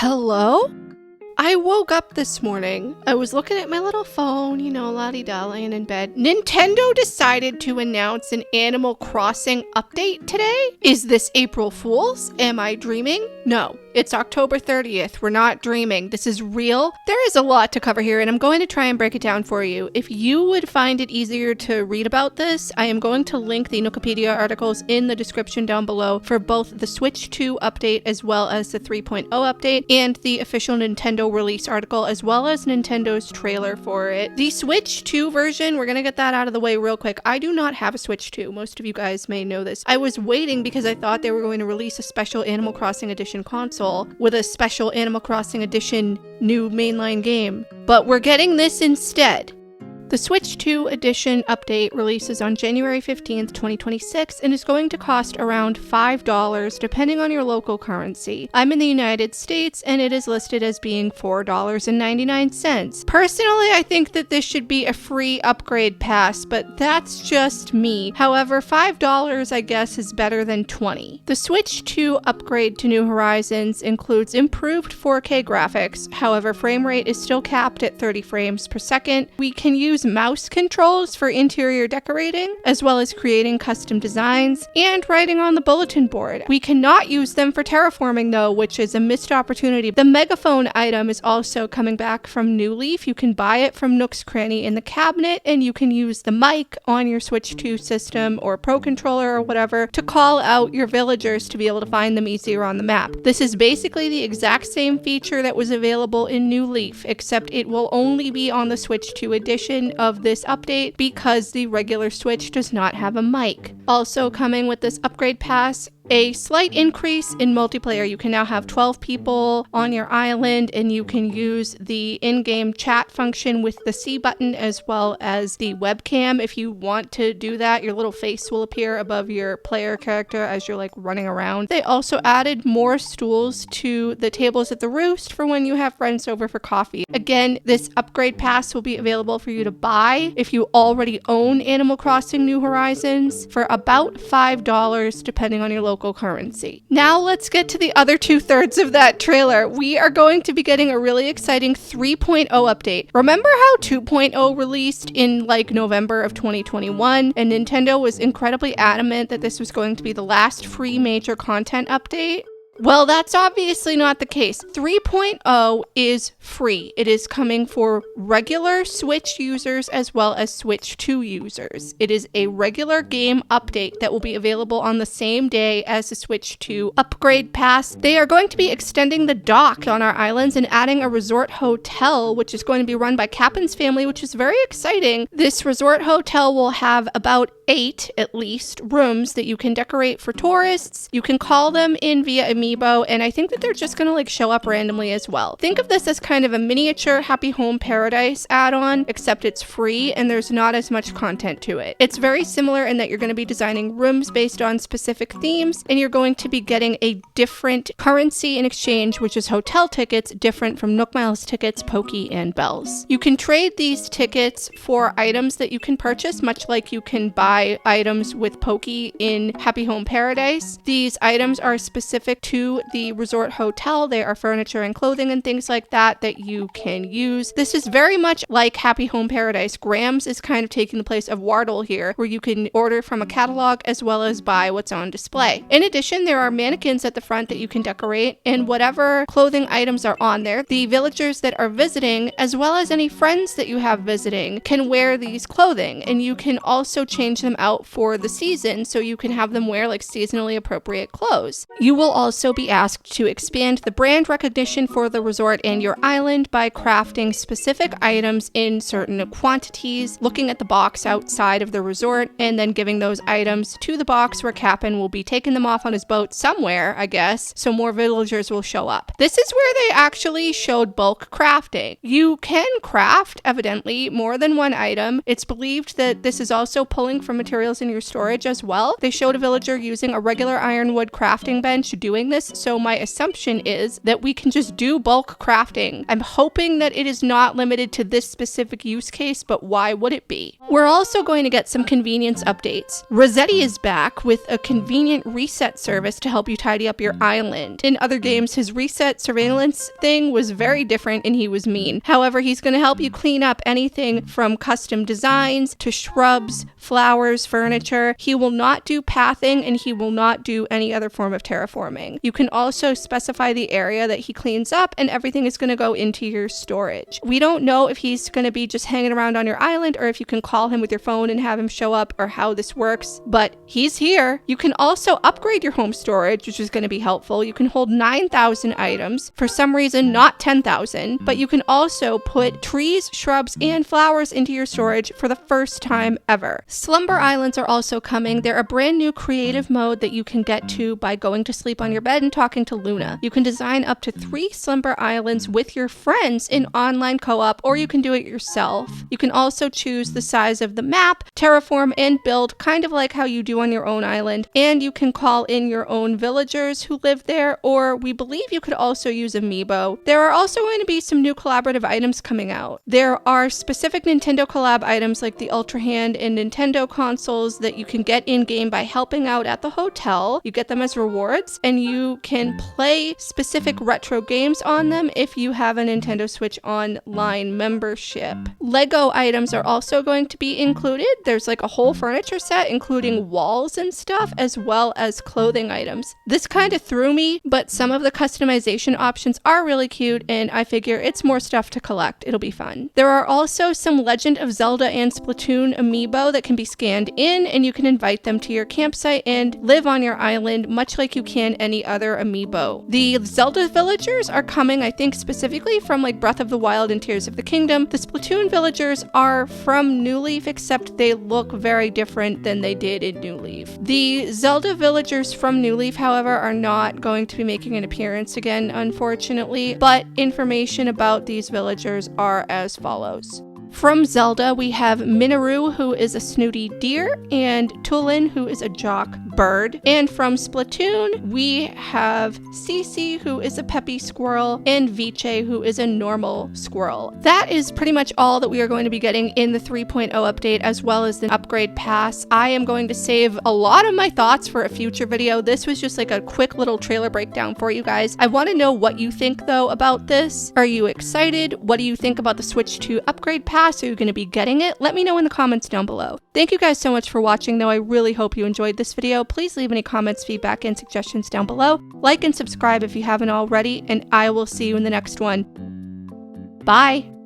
Hello? I woke up this morning. I was looking at my little phone, la-di-da, laying in bed. Nintendo decided to announce an Animal Crossing update today. Is this April Fool's? Am I dreaming? No, it's October 30th. We're not dreaming. This is real. There is a lot to cover here, and I'm going to try and break it down for you. If you would find it easier to read about this, I am going to link the Wikipedia articles in the description down below for both the Switch 2 update as well as the 3.0 update and the official Nintendo release article as well as Nintendo's trailer for it. The Switch 2 version, we're going to get that out of the way real quick. I do not have a Switch 2. Most of you guys may know this. I was waiting because I thought they were going to release a special Animal Crossing Edition console with a special Animal Crossing Edition new mainline game. But we're getting this instead. The Switch 2 Edition update releases on January 15th, 2026 and is going to cost around $5 depending on your local currency. I'm in the United States and it is listed as being $4.99. Personally, I think that this should be a free upgrade pass, but that's just me. However, $5 I guess is better than $20. The Switch 2 upgrade to New Horizons includes improved 4K graphics. However, frame rate is still capped at 30 frames per second. We can use mouse controls for interior decorating, as well as creating custom designs and writing on the bulletin board. We cannot use them for terraforming though, which is a missed opportunity. The megaphone item is also coming back from New Leaf. You can buy it from Nook's Cranny in the cabinet, and you can use the mic on your Switch 2 system or Pro Controller or whatever to call out your villagers to be able to find them easier on the map. This is basically the exact same feature that was available in New Leaf, except it will only be on the Switch 2 edition of this update because the regular Switch does not have a mic. Also coming with this upgrade pass, a slight increase in multiplayer. You can now have 12 people on your island, and you can use the in-game chat function with the C button as well as the webcam. If you want to do that, your little face will appear above your player character as you're like running around. They also added more stools to the tables at the Roost for when you have friends over for coffee. Again, this upgrade pass will be available for you to buy if you already own Animal Crossing New Horizons for about $5 depending on your local currency. Now let's get to the other 2/3 of that trailer. We are going to be getting a really exciting 3.0 update. Remember how 2.0 released in like November of 2021 and Nintendo was incredibly adamant that this was going to be the last free major content update? Well, that's obviously not the case. 3.0 is free. It is coming for regular Switch users as well as Switch 2 users. It is a regular game update that will be available on the same day as the Switch 2 upgrade pass. They are going to be extending the dock on our islands and adding a resort hotel, which is going to be run by Cappen's family, which is very exciting. This resort hotel will have about 8, at least, rooms that you can decorate for tourists. You can call them in via Amiibo, and I think that they're just gonna show up randomly as well. Think of this as kind of a miniature Happy Home Paradise add-on, except it's free and there's not as much content to it. It's very similar in that you're gonna be designing rooms based on specific themes, and you're going to be getting a different currency in exchange, which is hotel tickets, different from Nook Miles tickets, Poké, and Bells. You can trade these tickets for items that you can purchase, much like you can buy items with Poké in Happy Home Paradise. These items are specific to the resort hotel. They are furniture and clothing and things like that that you can use. This is very much like Happy Home Paradise. Grams is kind of taking the place of Wardle here, where you can order from a catalog as well as buy what's on display. In addition, there are mannequins at the front that you can decorate, and whatever clothing items are on there, the villagers that are visiting, as well as any friends that you have visiting, can wear these clothing, and you can also change them out for the season so you can have them wear like seasonally appropriate clothes. You will also be asked to expand the brand recognition for the resort and your island by crafting specific items in certain quantities, looking at the box outside of the resort, and then giving those items to the box where Kappen will be taking them off on his boat somewhere, I guess, so more villagers will show up. This is where they actually showed bulk crafting. You can craft, evidently, more than one item. It's believed that this is also pulling from materials in your storage as well. They showed a villager using a regular ironwood crafting bench doing doing this, so my assumption is that we can just do bulk crafting. I'm hoping that it is not limited to this specific use case, but why would it be? We're also going to get some convenience updates. Rossetti is back with a convenient reset service to help you tidy up your island. In other games, his reset surveillance thing was very different and he was mean. However, he's going to help you clean up anything from custom designs to shrubs, flowers, furniture. He will not do pathing and he will not do any other form of terraforming. You can also specify the area that he cleans up and everything is going to go into your storage. We don't know if he's going to be just hanging around on your island or if you can call him with your phone and have him show up or how this works, but he's here. You can also upgrade your home storage, which is going to be helpful. You can hold 9,000 items. For some reason, not 10,000, but you can also put trees, shrubs, and flowers into your storage for the first time ever. Slumber Islands are also coming. They're a brand new creative mode that you can get to by going to sleep on your bed and talking to Luna. You can design up to 3 Slumber Islands with your friends in online co-op, or you can do it yourself. You can also choose the size of the map, terraform, and build kind of like how you do on your own island, and you can call in your own villagers who live there, or we believe you could also use Amiibo. There are also going to be some new collaborative items coming out. There are specific Nintendo collab items like the Ultra Hand and Nintendo consoles that you can get in-game by helping out at the hotel. You get them as rewards, and you can play specific retro games on them if you have a Nintendo Switch Online membership. Lego items are also going to be included. There's like a whole furniture set, including walls and stuff, as well as clothing items. This kind of threw me, but some of the customization options are really cute, and I figure it's more stuff to collect. It'll be fun. There are also some Legend of Zelda and Splatoon amiibo that can be scanned in, and you can invite them to your campsite and live on your island, much like you can any other amiibo. The Zelda villagers are coming, I think, specifically from like Breath of the Wild and Tears of the Kingdom. The Splatoon villagers are from New Leaf, except they look very different than they did in New Leaf. The Zelda villagers from New Leaf, however, are not going to be making an appearance again, unfortunately, but information about these villagers are as follows. From Zelda, we have Minoru, who is a snooty deer, and Tulin, who is a jock bird. And from Splatoon, we have Cece, who is a peppy squirrel, and Viche, who is a normal squirrel. That is pretty much all that we are going to be getting in the 3.0 update, as well as the upgrade pass. I am going to save a lot of my thoughts for a future video. This was just like a quick little trailer breakdown for you guys. I want to know what you think, though, about this. Are you excited? What do you think about the Switch 2 upgrade pass? Are you going to be getting it? Let me know in the comments down below. Thank you guys so much for watching, though. I really hope you enjoyed this video. Please leave any comments, feedback, and suggestions down below. Like and subscribe if you haven't already, and I will see you in the next one. Bye!